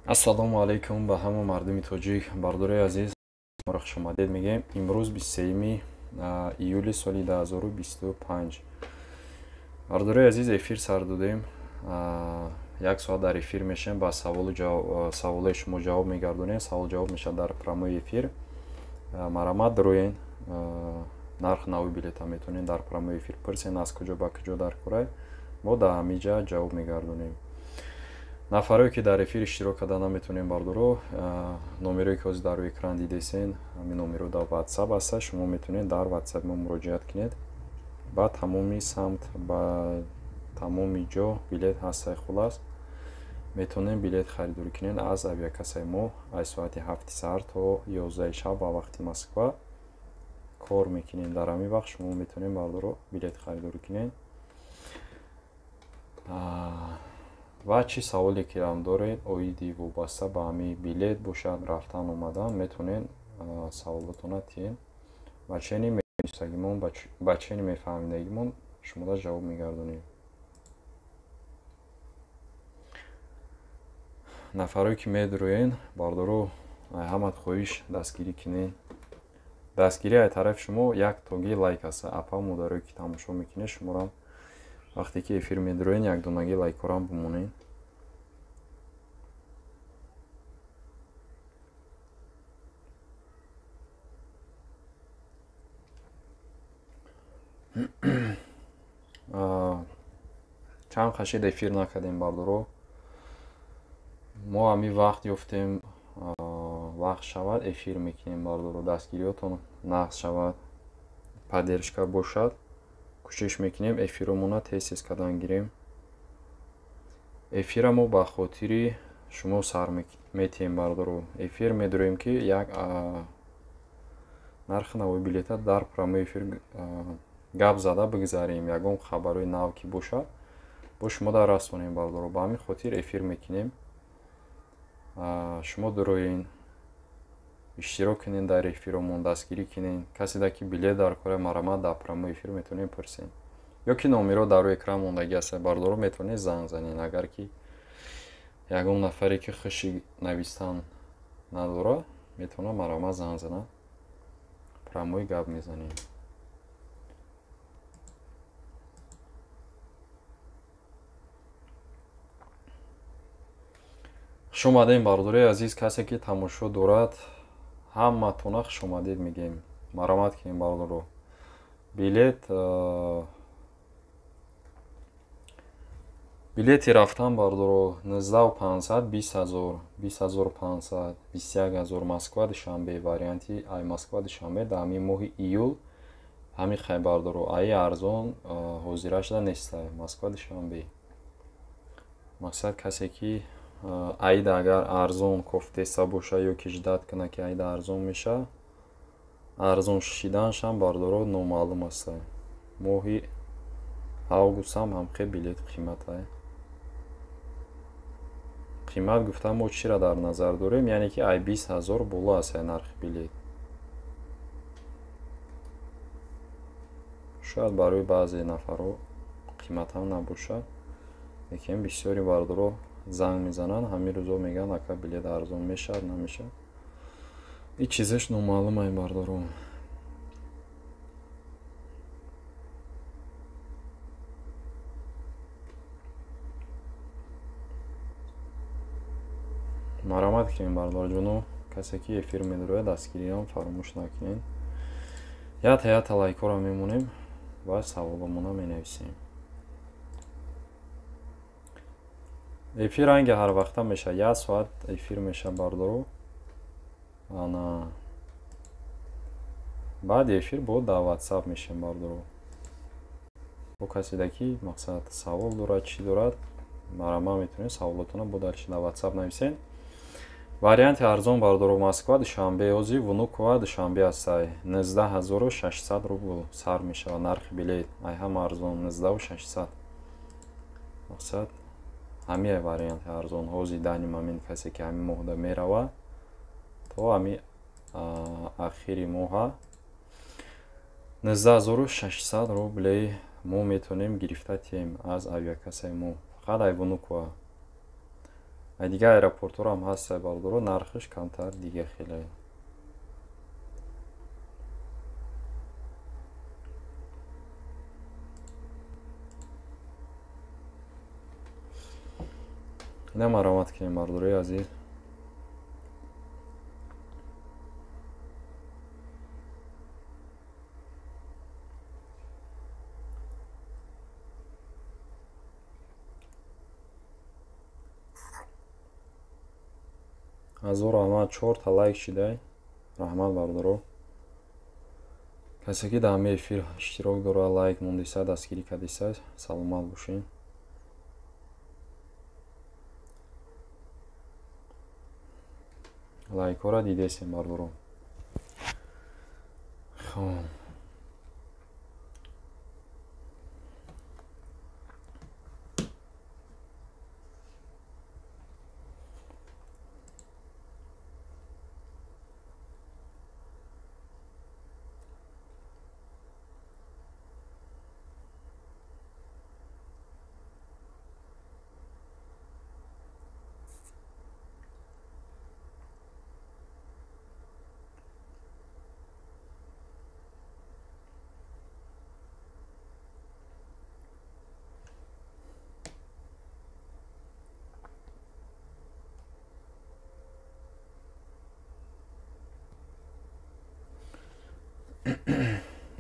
Ассалому алайкум ба ҳама мардуми тоҷик, бардори азиз, моро хушомадед мегем. Имрӯз 23 июли соли 2025. Бардори азиз, эфир сар додем. Як соат дар эфир мешавем, ба саволаи шумо ҷавоб мегардонем. Савол ҷавоб мешавад дар программаи эфир. Марамат дуроен, нарх нави билета метонем дар программаи эфир пурсен, аз куҷо ба куҷо дар кора. Мо дар ҳамиҷа ҷавоб мегардонем. нафаре ки дар эфир иштирок карда наметонем бардоро, номере ки ҳозир дар экран дидесен, ҳамин номеро дар WhatsApp аста. Шумо метонед дар WhatsApp мо муроҷиат кинед. ба тамоми самт, ба тамоми ҷо билет ҳастаи хулас метонем билет харидорӣ кинед аз авиакасаи мо. Аз соати 7 саҳар то 11 шаб ба вақти Москва кор мекунем. Дар ҳамин вақт шумо метонем бардоро билет харидорӣ кинед. ва чӣ саволе ки ҳам доред оиди вобаста ба ҳамин билет бошад, рафтан омадан, метонед саволотона тием ба чени меюнисагимон, ба чени мефаҳмидагимон шумода ҷавоб мегардонем. нафаре ки медуроен бардоро ҳамат хоҳиш дастгирӣ кинед. дастгирӣ аз тарафи шумо як тоги лайк аст. апа модарое ки тамошо мекунед шуморам вақте ки эфир медуроен як донаги лайкорам бимонед. чанд хашид эфир накардем бардоро. мо ҳамин вақт ёфтем вақт шавад эфир мекунем бардоро. дастгириётон нақс шавад, поддержка бошад, кӯшиш мекунем эфиромона тез кардан гирем. эфира мо ба хотири шумо сар метиҳем бардоро. эфир медурем ки як нархи нави билета дар программаи эфир гап зада бигзарем. ягон хабарои нав ки бошад бо шумо дар расонем бардоро. ба ҳамин хотир эфир мекунем. шумо дуроен иштирок кинед дар эфиромон, дастгирӣ кинед. касе да ки билет дар кора марамат дар программаи эфир метонем пурсен. ё ки номеро дар рӯи экран мондагӣ аст бардоро метонед занг занед. агар ки ягон нафаре ки хуши навистан надорад метавонад марамат занг занад, программаи гап мезанем. хушомадед бардори азиз. касе ки тамошо дорад ҳаматона хушомадед мегем. марамат кинед бардоро. билети рафтан бардоро 19500, 20000, 20500, 21000 Москва душанбе, варианти ай Москва душанбе дар ҳамин моҳи июл ҳамин хай бардоро. аи арзон ҳозира шуда неста Москва душанбе. мақсад касе ки аида агар арзон кофтеста боша ё ки ждат кунад ки аида арзон меша, арзон шиданшам бардоро номаълум аст. моҳи августам ҳамхел билет қимата. қимат гуфта мо чиро дар назар дорем, яъне ки ай 20000 боло аст нархи билет. шояд барои баъзе нафаро қиматам набошад, лекин бисёри бардоро занг мезананд, ҳамин рӯзо мегӯянд ака билет арзон мешавад намешавад. ин чизаш номаълум ай бардоро. марамат кинед бардорҷоно. касе ки эфир медурояд дастгириам фаромӯш накунед. ята лайкора мемонем ва саволомона менависем. эфир ранги ҳар вақта меша. як соат эфир меша бардоро. ана баъди эфир бо дар WhatsApp мешем бардоро. бо касе да ки мақсад савол дорад, чӣ дорад, марамат метавонед саволотона бо дар WhatsApp нависен. варианти арзон бардоро Москва душанбе ҳозир Внукова душанбе астай 19600 рубл сар мешавад нархи билет. ай ҳам арзон 19600. мақсад ҳамин варианти арзон ҳозир дани момент касе ки ҳамин моҳда мерава то ҳамин ахири моҳа 19600 рубли мо метавонем гирифта тием аз авиакасаи мо. фақат ай Внукова дигар аэропортуро ҳам ҳастае бардоро, нархаш камтар дига хеле. ина маромат кунем бардорои азиз. ҳазор раҳмат, 4 та лайк шидай. Раҳмат бардоро. Касе ки дар ҳамаи эфир иштирок дорад, лайк мондиса, дастгирӣ кардиса, саломат бошед. лайкҳоро дидесем бардоро. хоб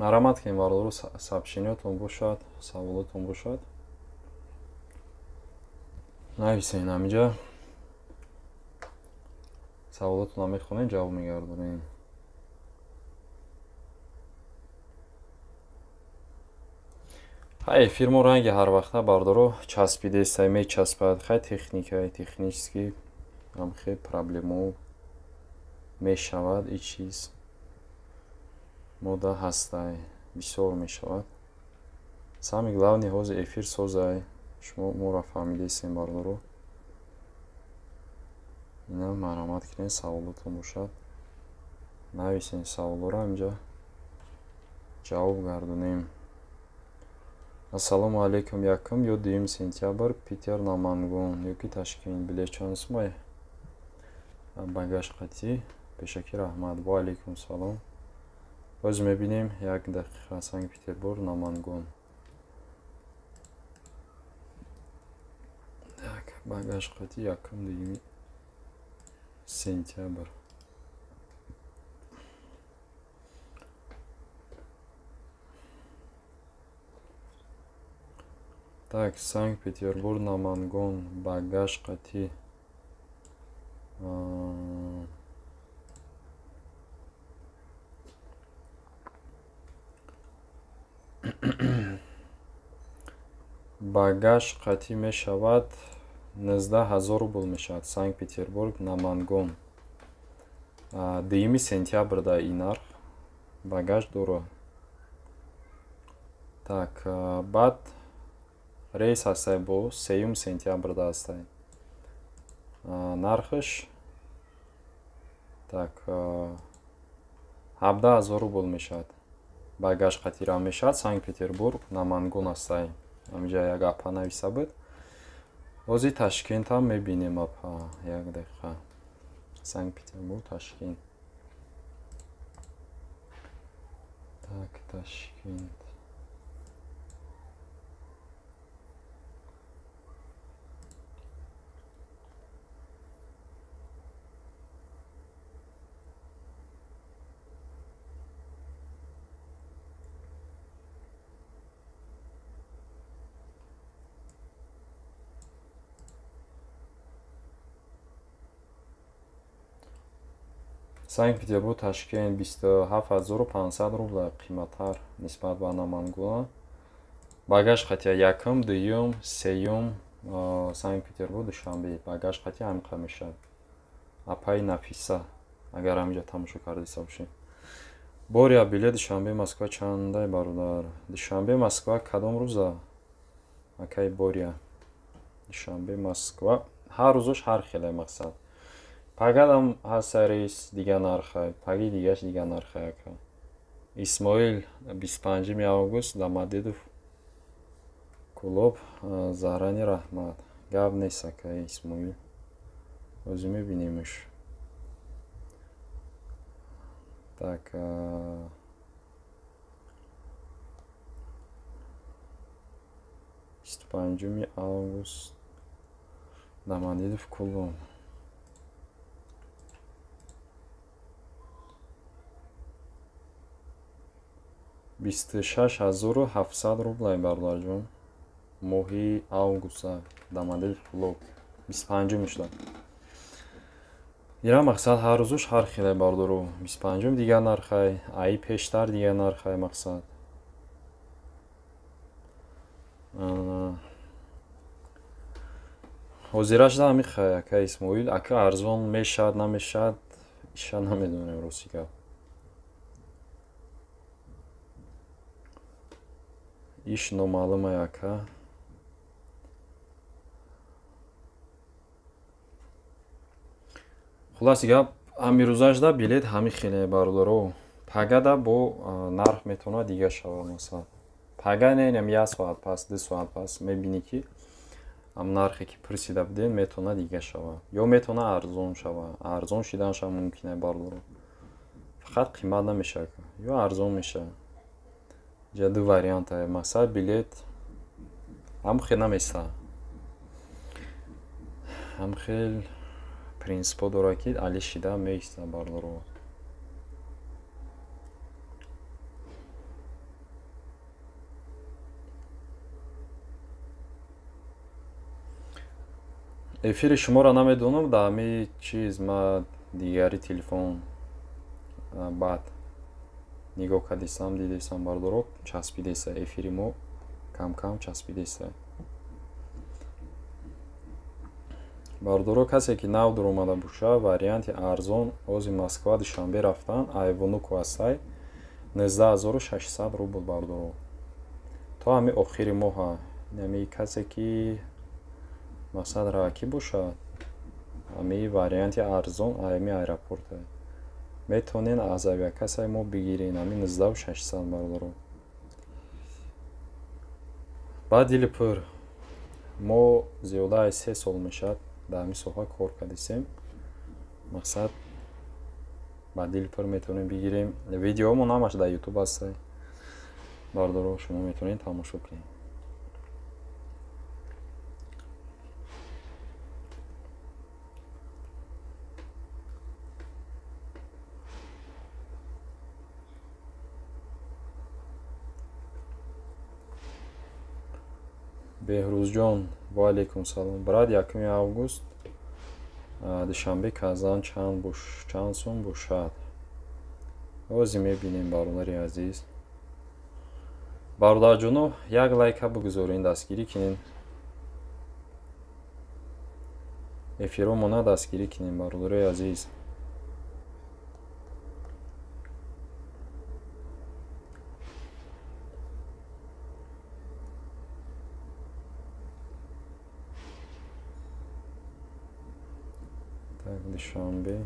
маромат кунем бардоро. сообщениётон бошад, саволотон бошад, нависен ҳаминҷа. саволотонро мехонем, ҷавоб мегардонем. ҳай эфирмо ранги ҳар вақта бардоро часпидеста мечаспад. хай техникаи технически ҳам хел проблемо мешавад. и чиз мода ҳастай бисёр мешавад. сами главни ҳозир эфир созай. шумо моро фаҳмидесем бардоро. ина маромат кунед, саволотон бошад, нависен саволоро ҳамҷа ҷавоб гардонем. ассалому алайкум. 1 ё 2 сентябр Питер Намангон ёки Ташкент билет чансмай багаж қатӣ пешакӣ раҳмат. ва алайкум салом. оз мебинем 1 дақиқа Санкт Петербург Намангон. так багаж қатӣ 1 сентябр. так Санкт Петербург Намангон багаж қатӣ багаж қатӣ мешавад 19000 рубл мешавад. Санкт Петербург Намангон 2 сентябрда ин нарх багаж дорад. так баъд рейс ҳастай бо 3 сентябрда ҳастай. нархаш так 17000 рубл мешавад. багаж қатира мешавад. Санкт Петербург Намангон ҳастай. ҳамҷа як апа нависа буд. ҳозир Ташкент ҳам мебинем апа. 1 дақиқа Санкт Петербург Ташкент. так Ташкент. Санкт Петербург Ташкент 27500 рубл қиматтар нисбат ба Намангон. багаж қатия 1, 2, 3 Санкт Петербург Душанбе багаж қатия ҳамқа мешавад. апаи Нафиса агар ҳамҷа тамошо кардиса бошед. боря билет Душанбе Москва чандай бародар? Душанбе Москва кадом рӯза? акай боря Душанбе Москва ҳар рӯзош ҳар хеле мақсад. пагадам ҳаста рейс дига нархай, паги дигаш дига нархай. ака Исмоил 25 август Дамадедов Кулоб Заҳрани раҳмат. гап нест ака Исмоил. өзі мебинемш. Так, 25 август Дамандидов Кулом. 26700 рублай бардорҷон. Моҳи августа Дамандидов Кулом 25 шуд. ира мақсад ҳар рӯзуш ҳар хеле бардору 25 дигар нархай, аи пештар дигар нархай мақсад. ҳозираш да михай ака Исмоил, ака арзон мешад намешад, иша намедонем рости гап. иш номаълумай ака. хулоси гап амирӯзаш да билет ҳами хеле бардору. Пага да бо нарх метавонад дига шава масалан. Пага не нем 1 соат пас, 2 соат пас мебинӣ ки ам нархе ки пурсида будем метавонад дига шава. Ё метавонад арзон шава. Арзон шиданша мумкин е бардору. Фақат қимат намешад. Ё арзон меша. ҷа ду варианта е. Масалан билет ам хел наместа. Ам хел принципо дора ки али шида меиста бардору. эфири шуморо намедонам да ҳами чиз ма дигари телефон баъд нигоҳ кардисам дидисам бардоро часпидеса эфири мо кам часпидеса. бардоро касе ки нав дуромада боша варианти арзон ози Москва душанбе рафтан айвонук васай 19600 рубл бардоро. То ҳами охири моҳа нами касе ки масалан раки бошад ҳами варианти арзон ами аэропорта метавонен аз авиакассаи мо бигирен ами 19600 бардоро. баъд дили пур мо зиёда аз 3 сол мешад дар ҳамин соҳа кор кардисем. мақсад ба дили пур метавонем бигирем. Видеомо намаш дар YouTube аст бардоро шумо метавонед тамошо кунед. беҳрӯзҷон ва алайкум салом. Брат 1 август душанбе казан чанд сум бошад? ҳозир мебинем бародари азиз. бародарҷоно як лайка бигузорен, дастгирӣ кинен. эфиромона дастгирӣ кинен бародари азиз. душанбе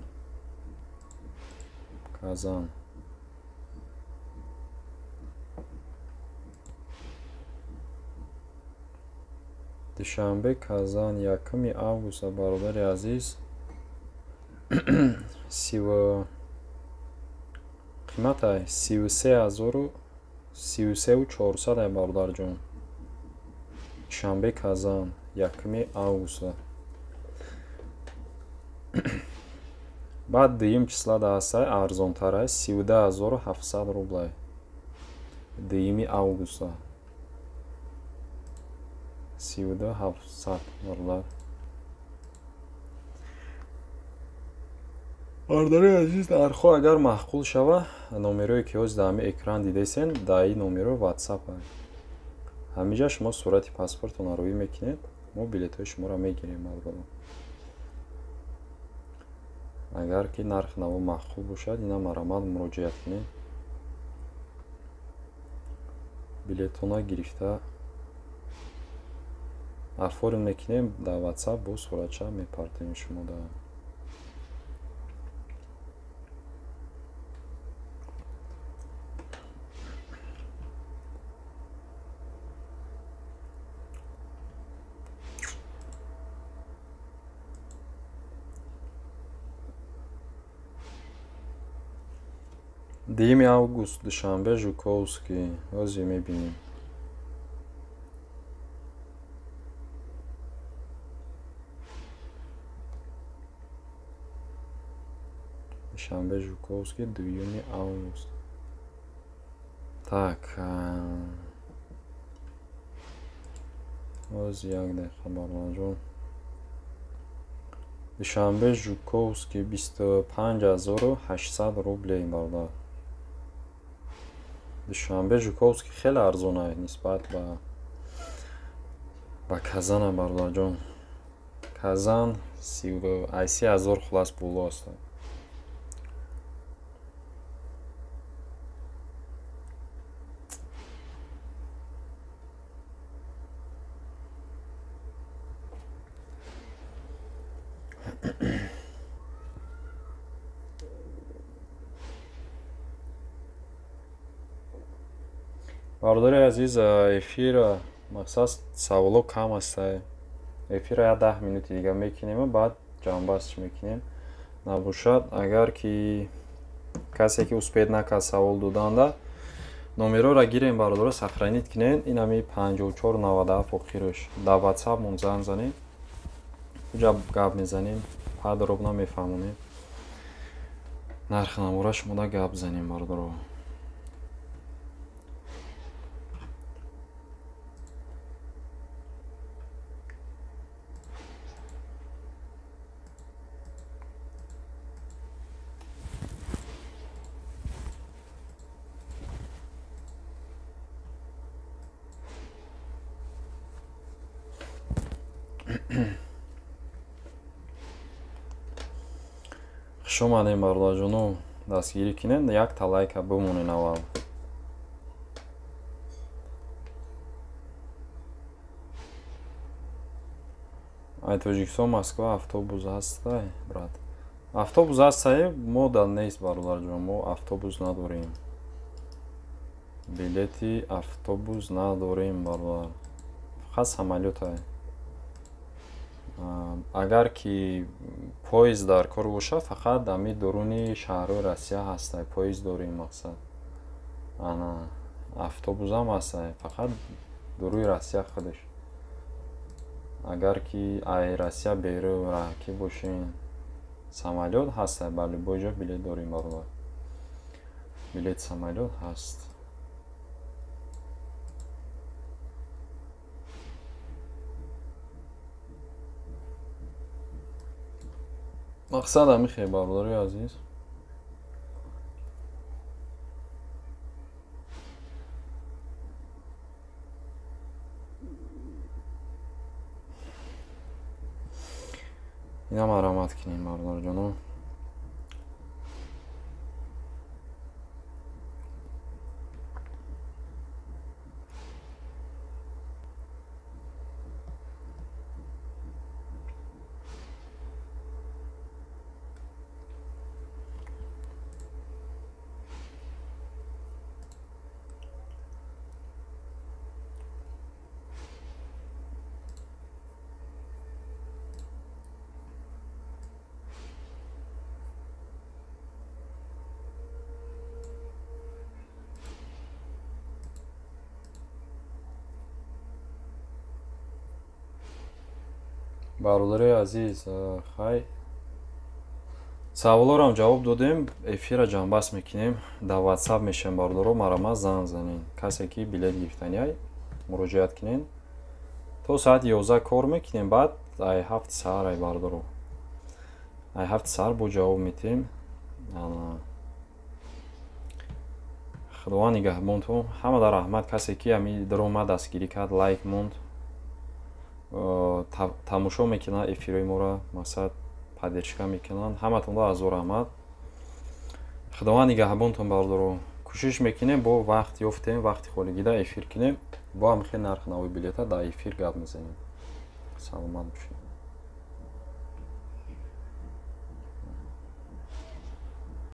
казан душанбе казан 1 август бародари азиз қиматай 33400 бародарҷон. душанбе казан 1 август. баъд дуюм числа даҳастаи арзонтарай 32700 рублай. дуюми августа 32700 рублай. бародари азиз нархҳо агар маъқул шава номерое ки ҳозир дар ҳамин экран дидесен дар ин номеро WhatsApp ҳамиҷа шумо сурати паспортро равӣ мекунед, мо билетҳои шуморо мегирем бардоро. агар ки нарх наво маъқул бошад ина марамат муроҷиат кунед. билетона гирифта оформ мекунем дар WhatsApp бо суратча мепартем шумо да. 2 август душанбе Жуковский ози мебинем. Душанбе Жуковский 2 август. Так. ози як дақиқа барлаҷон. душанбе Жуковский 25800 рублей бардод. душанбе Жуковский хеле арзон аст нисбат ба Казан барлаҷон. Казан 30000 хулас пуло аст. бардори азиз, эфир мақсад саволо кам аст. эфира 10 минути дига мекунем, баъд ҷамъбастиш мекунем. набошад, агар ки касе ки успеҳ накард савол доданда, номероро гирем бардора сохранит кунем. ин ами 5497 охирош. дар ватсапмон занг занед, куҷа гап мезанем, подробно мефаҳмонем. нархи намора шумода гап занем бардоро. хуш омадем бардоҷону, дастгирӣ кунед, як талайка бимонен аввал. ай Тоҷикистон Москва автобус ҳастай брат? автобус ҳастай? мода нест бардоҷон, мо автобус надорем. билети автобус надорем бардоҷон, фақат самолётай. агар ки поезд дар кор бошад, фақат ами дуруни шаҳрҳои Россия ҳастай. поезд дорем мақсад. ана автобус ҳам ҳастай, фақат дуруи Россия худаш. агар ки ай Россия беру раҳки бошен, самолёт ҳастай, бали бо ҷо билет дорем бардор. билет самолёт ҳаст. мақсад амихе бардори азиз. инам маромат кунем бардорҷоно. бародари азиз, хай саволорам ҷавоб додем, эфира ҷамъбаст мекунем. дар ватсап мешавем бародаро, марамаз занг занен. касе ки билет гирифтанияй муроҷиат кунен. то соати 11 кор мекунем, баъд ай 7 саҳар ай бародаро. ай 7 саҳар бо ҷавоб метем. худованд нигаҳбонтон. ҳамада раҳмат. касе ки ами даромад дастгирӣ кард, лайк монд, тамошо мекунанд эфирои моро, мақсад поддержка мекунанд. ҳаматонро азор раҳмат. худованд нигаҳбонтон бардоро. кӯшиш мекунем бо вақт ёфтем, вақти холигида эфир кунем, бо ҳам хеле нархи навои билета дар эфир гап мезанем. саломат бошед.